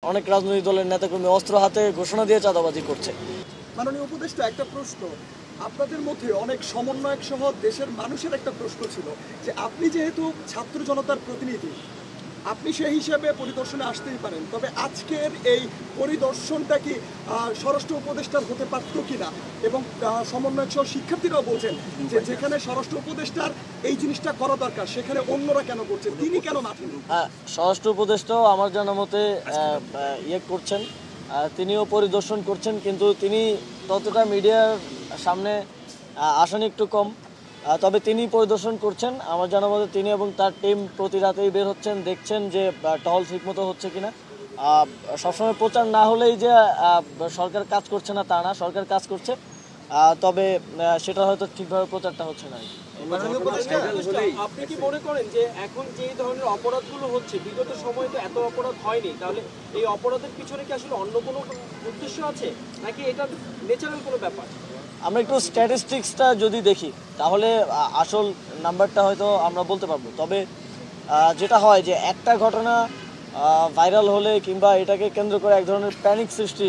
অনেক রাজনৈতিক দলের নেতাকর্মী অস্ত্র হাতে ঘোষণা দিয়ে চাঁদাবাজি করছে। মাননীয় উপদেষ্টা, একটা প্রশ্ন আপনাদের মধ্যে অনেক সমন্বয়ক সহ দেশের মানুষের একটা প্রশ্ন ছিল যে আপনি যেহেতু ছাত্র জনতার প্রতিনিধি, আপনি সেই হিসেবে পরিদর্শনে আসতেই পারেন, তবে আজকের এই পরিদর্শনটা কি স্বরাষ্ট্র উপদেষ্টার হতে পারত কিনা, এবং সমন্বয়ক সহ শিক্ষার্থীরাও বলছেন যে যেখানে স্বরাষ্ট্র উপদেষ্টার এই জিনিসটা করা দরকার সেখানে অন্যরা কেন করছেন, তিনি কেন মাঠে নেই? স্বরাষ্ট্র উপদেষ্টাও আমার জানা মতে করছেন, তিনিও পরিদর্শন করছেন, কিন্তু তিনি ততটা মিডিয়ার সামনে আসেন একটু কম। তবে তিনি পরিদর্শন করছেন আমার জানা মতে। তিনি এবং তার টিম প্রতি রাতেই বের হচ্ছেন, দেখছেন যে টহল ঠিকমতো হচ্ছে কিনা। সবসময় প্রচার না হলেই যে সরকার কাজ করছে না তা না, সরকার কাজ করছে, তবে সেটা হয়তো ঠিকভাবে প্রচারটা হচ্ছে না। আপনি কি মনে করেন যে এখন যে ধরনের অপরাধগুলো হচ্ছে, বিগত সময়ে তো এত অপরাধ হয়নি, তাহলে এই অপরাধের পিছনে কি আসলে অন্য কোনো উদ্দেশ্য আছে, নাকি এটা ন্যাচারাল কোনো ব্যাপার? আমরা একটু স্ট্যাটিস্টিক্সটা যদি দেখি তাহলে আসল নাম্বারটা হয়তো আমরা বলতে পারবো। তবে যেটা হয় যে একটা ঘটনা ভাইরাল হলে কিংবা এটাকে কেন্দ্র করে এক ধরনের প্যানিক সৃষ্টি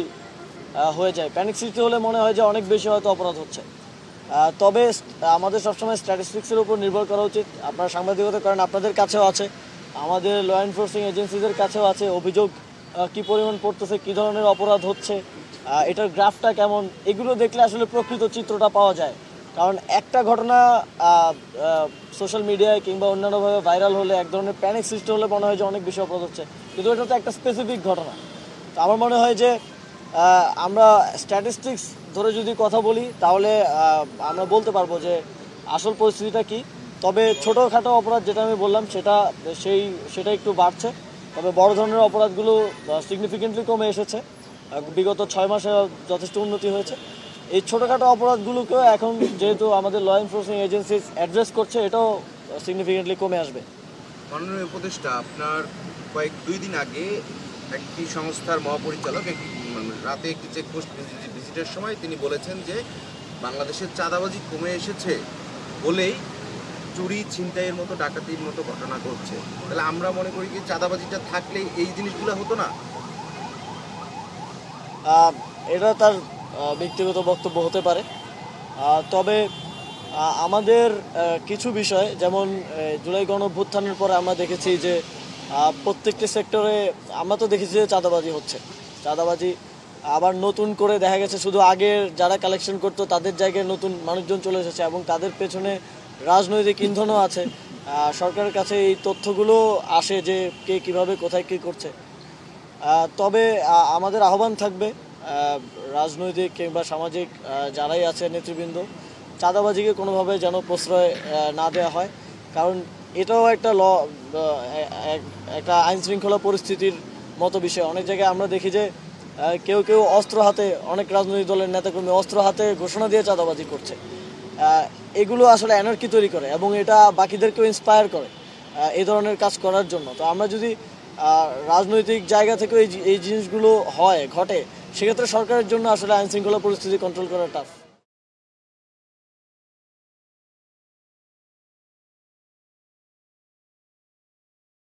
হয়ে যায়। প্যানিক সৃষ্টি হলে মনে হয় যে অনেক বেশি হয়তো অপরাধ হচ্ছে। তবে আমাদের সবসময় স্ট্যাটিস্টিক্সের উপর নির্ভর করা উচিত। আপনারা সাংবাদিকতা করেন, আপনাদের কাছেও আছে, আমাদের ল এনফোর্সিং এজেন্সিদের কাছেও আছে অভিযোগ কী পরিমাণ পড়তেছে, কী ধরনের অপরাধ হচ্ছে, এটার গ্রাফটা কেমন, এগুলো দেখলে আসলে প্রকৃত চিত্রটা পাওয়া যায়। কারণ একটা ঘটনা সোশ্যাল মিডিয়ায় কিংবা অন্যান্যভাবে ভাইরাল হলে এক ধরনের প্যানিক সৃষ্টি হলে মনে হয় যে অনেক বেশি অপরাধ হচ্ছে, কিন্তু এটা তো একটা স্পেসিফিক ঘটনা। তো আমার মনে হয় যে আমরা স্ট্যাটিস্টিক্স ধরে যদি কথা বলি তাহলে আমরা বলতে পারবো যে আসল পরিস্থিতিটা কি। তবে ছোটোখাটো অপরাধ যেটা আমি বললাম সেটা একটু বাড়ছে, তবে বড় ধরনের অপরাধগুলো সিগনিফিকেন্টলি কমে এসেছে। বিগত 6 মাসে যথেষ্ট উন্নতি হয়েছে। এই ছোটোখাটো অপরাধগুলোকেও এখন যেহেতু আমাদের ল এনফোর্সিং এজেন্সিস অ্যাড্রেস করছে, এটাও সিগনিফিকেন্টলি কমে আসবে। মাননীয় উপদেষ্টা, আপনার 2 দিন আগে একটি সংস্থার মহাপরিচালক রাতে একটি চেকপোস্ট ভিজিটের সময় তিনি বলেছেন যে বাংলাদেশের চাঁদাবাজি কমে এসেছে বলেই চুরি, ছিনতাইয়ের মতো, ডাকাতির মতো ঘটনা ঘটছে। তাহলে আমরা মনে করি কি চাঁদাবাজিটা থাকলে এই জিনিসগুলো হতো না? এটা তার ব্যক্তিগত বক্তব্য হতে পারে। তবে আমাদের কিছু বিষয়, যেমন জুলাই গণঅভ্যুত্থানের পরে আমরা দেখেছি যে প্রত্যেকটি সেক্টরে আমরা তো দেখেছি যে চাঁদাবাজি হচ্ছে। চাঁদাবাজি আবার নতুন করে দেখা গেছে শুধু আগের যারা কালেকশন করতো তাদের জায়গায় নতুন মানুষজন চলে এসেছে, এবং তাদের পেছনে রাজনৈতিক ইন্ধনও আছে। সরকারের কাছে এই তথ্যগুলো আসে যে কে কীভাবে কোথায় কী করছে। তবে আমাদের আহ্বান থাকবে রাজনৈতিক কিংবা সামাজিক যারাই আছে নেতৃবৃন্দ, চাঁদাবাজিকে কোনোভাবে যেন প্রশ্রয় না দেওয়া হয়। কারণ এটাও একটা একটা আইনশৃঙ্খলা পরিস্থিতির মতো বিষয়। অনেক জায়গায় আমরা দেখি যে কেউ কেউ অস্ত্র হাতে, অনেক রাজনৈতিক দলের নেতাকর্মী অস্ত্র হাতে ঘোষণা দিয়ে চাঁদাবাজি করছে। এগুলো আসলে অ্যানার্কি তৈরি করে এবং এটা বাকিদেরকেও ইন্সপায়ার করে এই ধরনের কাজ করার জন্য। তো আমরা যদি রাজনৈতিক জায়গা থেকে এই জিনিসগুলো ঘটে, সেক্ষেত্রে সরকারের জন্য আসলে আইনশৃঙ্খলা পরিস্থিতি কন্ট্রোল করা টাফ।